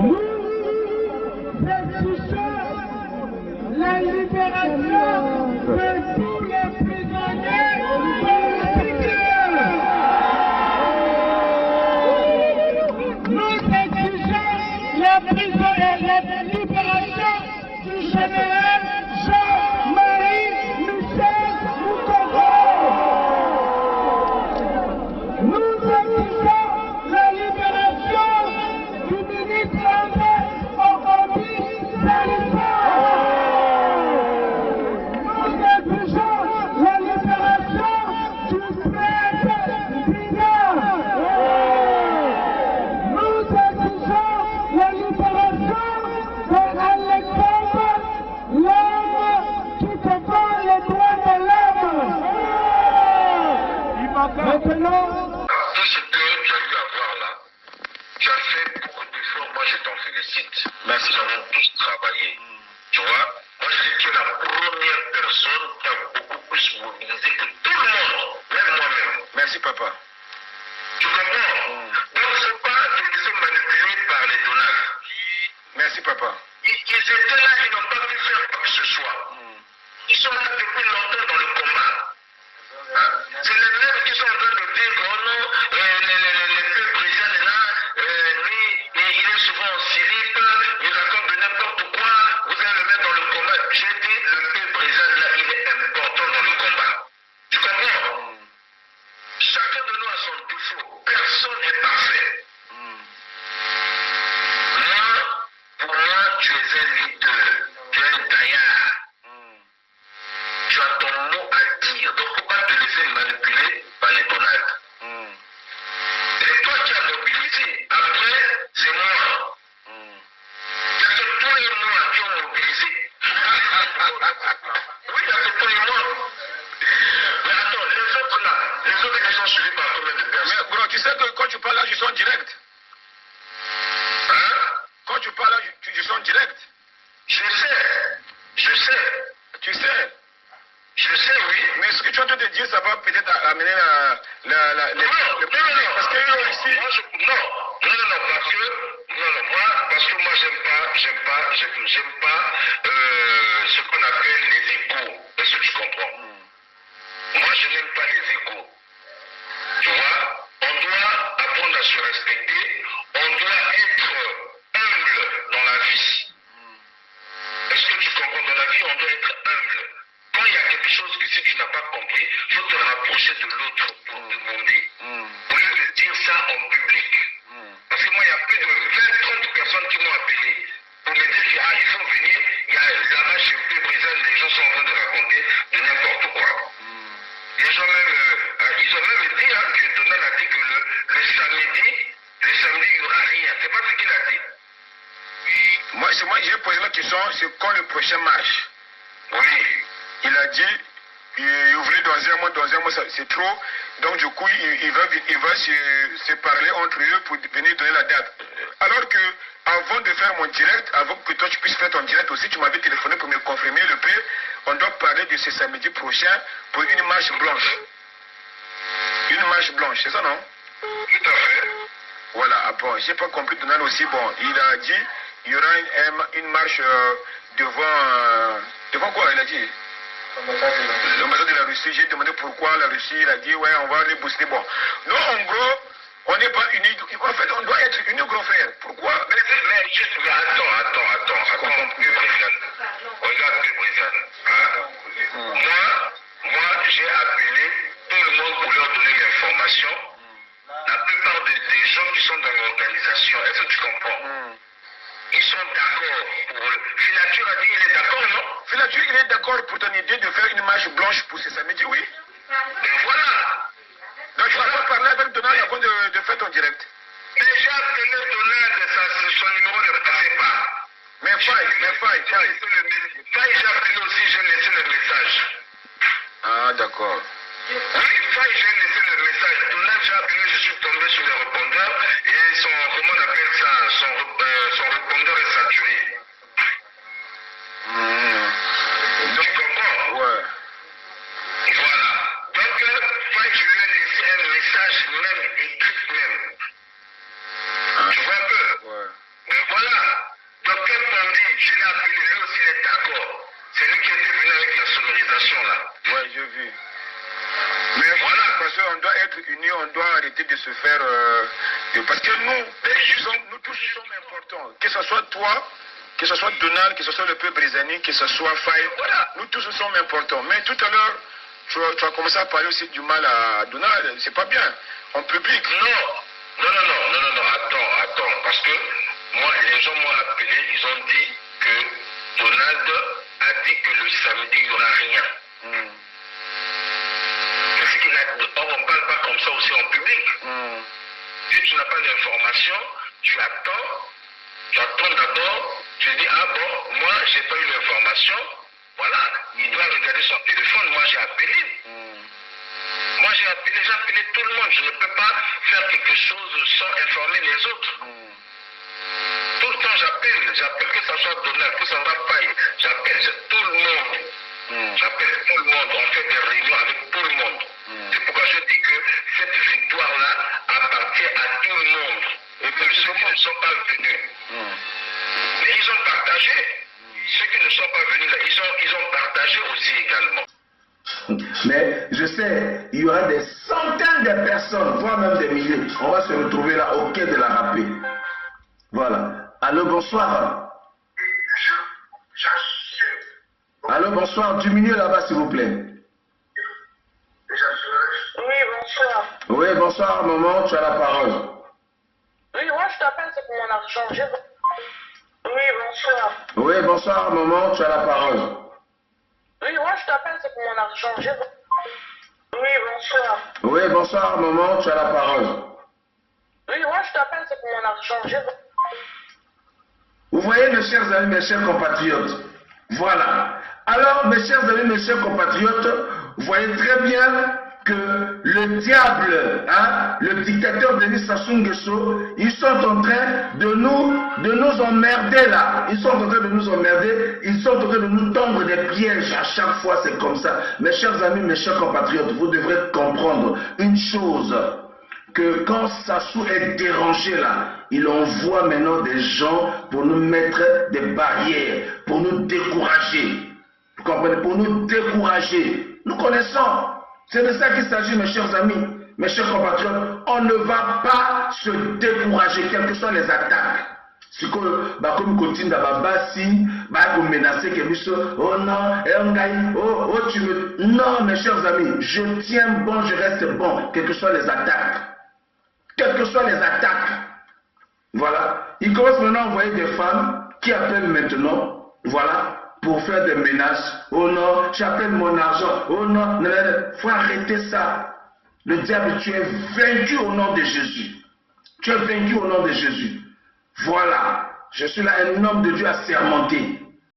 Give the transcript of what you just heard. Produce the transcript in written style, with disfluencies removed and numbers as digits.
Nous exigeons la libération de tous les prisonniers politiques. Nous exigeons la libération du général Jean-Marie Michel Moukoko. Nous exigeons la libération du ministre André Okobi Salissa. Nous exigeons la libération du préfet Bina. Nous exigeons la libération d'Alexandre, l'homme qui défend les droits de l'homme. Maintenant, Tout ce que tu as eu à voir là, tu as fait beaucoup d'efforts, moi je t'en félicite. Merci. Nous avons tous travaillé. Tu vois, moi je dis que tu es la première personne qui a beaucoup plus mobilisé que tout le monde, même moi-même. Merci, papa. Tu comprends? Donc il ne faut pas te laisser manipuler par les Donald. Merci, papa. Ils étaient là, ils n'ont pas pu faire quoi que ce soit. Ils sont là depuis longtemps dans le combat. Hein? C'est les mêmes qui sont en train de dire que oh non, le peuple président est là, lui, il est souvent en slip, il raconte de n'importe quoi, vous allez le mettre dans le combat. J'ai dit, le peuple président là, il est important dans le combat. Tu comprends? Chacun de nous a son défaut. Personne n'est parfait. Pour moi, tu es un leader, tu es un taillard. Tu as ton mot à dire. Donc, il ne faut pas te laisser manipuler par les Donald. C'est toi qui as mobilisé. Après, c'est moi. Il y a que toi et moi qui ont mobilisé. Oui, il y a que toi et moi. Mais attends, les autres là, les autres qui sont suivis par combien de personnes? Mais bro, tu sais que quand tu parles là, je suis en direct. Hein? Quand tu parles là, je suis en direct. Je sais. Je sais. Tu sais. Je sais, oui. Mais ce que tu es en train de dire, ça va peut-être amener les politiques. Parce que ici. Parce que moi, j'aime pas ce qu'on appelle les égos. Est-ce que tu comprends? Moi, je n'aime pas les égos. Tu vois, on doit apprendre à se respecter. On doit être humble dans la vie. Est-ce que tu comprends? Dans la vie, on doit être humble. Quand il y a quelque chose que si tu n'as pas compris, il faut te rapprocher de l'autre pour demander. Au lieu de dire ça en public. Parce que moi, il y a plus de 20-30 personnes qui m'ont appelé pour me dire qu'il faut venir. Il y a là-bas chez le président, les gens sont en train de raconter de n'importe quoi. Les gens même, ils ont même dit que Donald a dit que le samedi, il n'y aura rien. C'est pas ce qu'il a dit. Moi, j'ai posé la question, c'est quand le prochain match? Oui. Il a dit, il voulait dans un mois, c'est trop. Donc du coup, il va se parler entre eux pour venir donner la date. Alors que, avant de faire mon direct, avant que toi tu puisses faire ton direct aussi, tu m'avais téléphoné pour me confirmer le P. On doit parler de ce samedi prochain pour une marche blanche. Une marche blanche, c'est ça, non? Tout à fait. Voilà, bon, j'ai pas compris Donald aussi. Bon, il a dit, il y aura une marche devant quoi, il a dit? L'ambassade de la Russie. J'ai demandé pourquoi la Russie. Il a dit ouais, on va les booster. Bon, nous en gros, on n'est pas unis. En fait, on doit être unis, gros frère. Pourquoi? Mais juste, attends, président. Regarde, président. Moi, j'ai appelé tout le monde pour leur donner l'information. La plupart des gens qui sont dans l'organisation, est-ce que tu comprends? Ils sont d'accord pour... Filature a dit il est d'accord, non? Filature, il est d'accord pour ton idée de faire une marche blanche pour ce samedi, oui. Et voilà. Donc tu vas pas parler avec Donald avant de faire ton direct. Mais j'ai appelé Donald, son numéro ne passait pas. Mais faille. Faille, j'ai appelé aussi, j'ai laissé le message. Ah, d'accord. Oui, Faille, j'ai laissé le message. Donald, j'ai appelé, je suis tombé sur le répondeur et comment on appelle ça, son répondeur est saturé. Tu comprends? Ouais. Voilà. Donc, Faille, je lui ai laissé un message même, écrit même. Tu vois un peu? Ouais. Mais voilà. Je l'ai appelé, lui aussi il est d'accord. C'est lui qui était venu avec la sonorisation là. Ouais, j'ai vu. Mais voilà, parce qu'on doit être unis, on doit arrêter de se faire... parce que nous tous sommes importants. Que ce soit toi, que ce soit Donald, que ce soit le peuple britannique, que ce soit Faye, voilà, nous tous sommes importants. Mais tout à l'heure, tu as commencé à parler aussi du mal à Donald, c'est pas bien, en public. Non, attends, parce que moi, les gens m'ont appelé, ils ont dit que Donald a dit que le samedi, il n'y aura rien. Parce qu'il a... Or, on ne parle pas comme ça aussi en public. Si tu n'as pas d'information, tu attends d'abord, tu dis, ah bon, moi, j'ai pas eu l'information, voilà, il doit regarder son téléphone, moi j'ai appelé. Moi j'ai appelé tout le monde, je ne peux pas faire quelque chose sans informer les autres. Tout le temps j'appelle que ça soit Donald, que ça soit Faye, j'appelle tout le monde. J'appelle tout le monde, on fait des réunions avec tout le monde. C'est pourquoi je dis que cette victoire-là appartient à tout le monde. Et que ceux qui ne sont pas venus. Mais ils ont partagé. Ceux qui ne sont pas venus là, ils ont partagé aussi également. Mais je sais, il y aura des centaines de personnes, voire même des milliers. On va se retrouver là au quai de la Rapée. Voilà. Allô, bonsoir. Allô, bonsoir. Du milieu là-bas, s'il vous plaît. Oui, bonsoir. Oui, bonsoir, maman, tu as la parole. Oui, moi je t'appelle, c'est pour mon argent. Oui, bonsoir. Oui, bonsoir, maman, tu as la parole. Oui, moi je t'appelle, c'est pour mon argent. Oui, bonsoir. Oui, bonsoir, maman, tu as la parole. Oui, moi je t'appelle, c'est pour mon argent. Vous voyez, mes chers amis, mes chers compatriotes. Voilà. Alors, mes chers amis, mes chers compatriotes, vous voyez très bien que le diable, le dictateur Denis Sassou Nguesso, ils sont en train de nous emmerder là. Ils sont en train de nous emmerder, ils sont en train de nous tendre des pièges. À chaque fois, c'est comme ça. Mes chers amis, mes chers compatriotes, vous devrez comprendre une chose, que quand Sassou est dérangé là, il envoie maintenant des gens pour nous mettre des barrières, pour nous décourager. Vous comprenez? Pour nous décourager. Nous connaissons. C'est de ça qu'il s'agit, mes chers amis, mes chers compatriotes. On ne va pas se décourager, quelles que soient les attaques. Si comme continue d'ababasi, comme menacer que oh non, tu me... Non, mes chers amis, je tiens bon, je reste bon, quelles que soient les attaques. Quelles que soient les attaques. Voilà. Il commence maintenant à envoyer des femmes qui appellent maintenant, voilà, pour faire des menaces. Oh non, j'appelle mon argent. Oh non, il faut arrêter ça. Le diable, tu es vaincu au nom de Jésus. Tu es vaincu au nom de Jésus. Voilà. Je suis là, un homme de Dieu assermenté.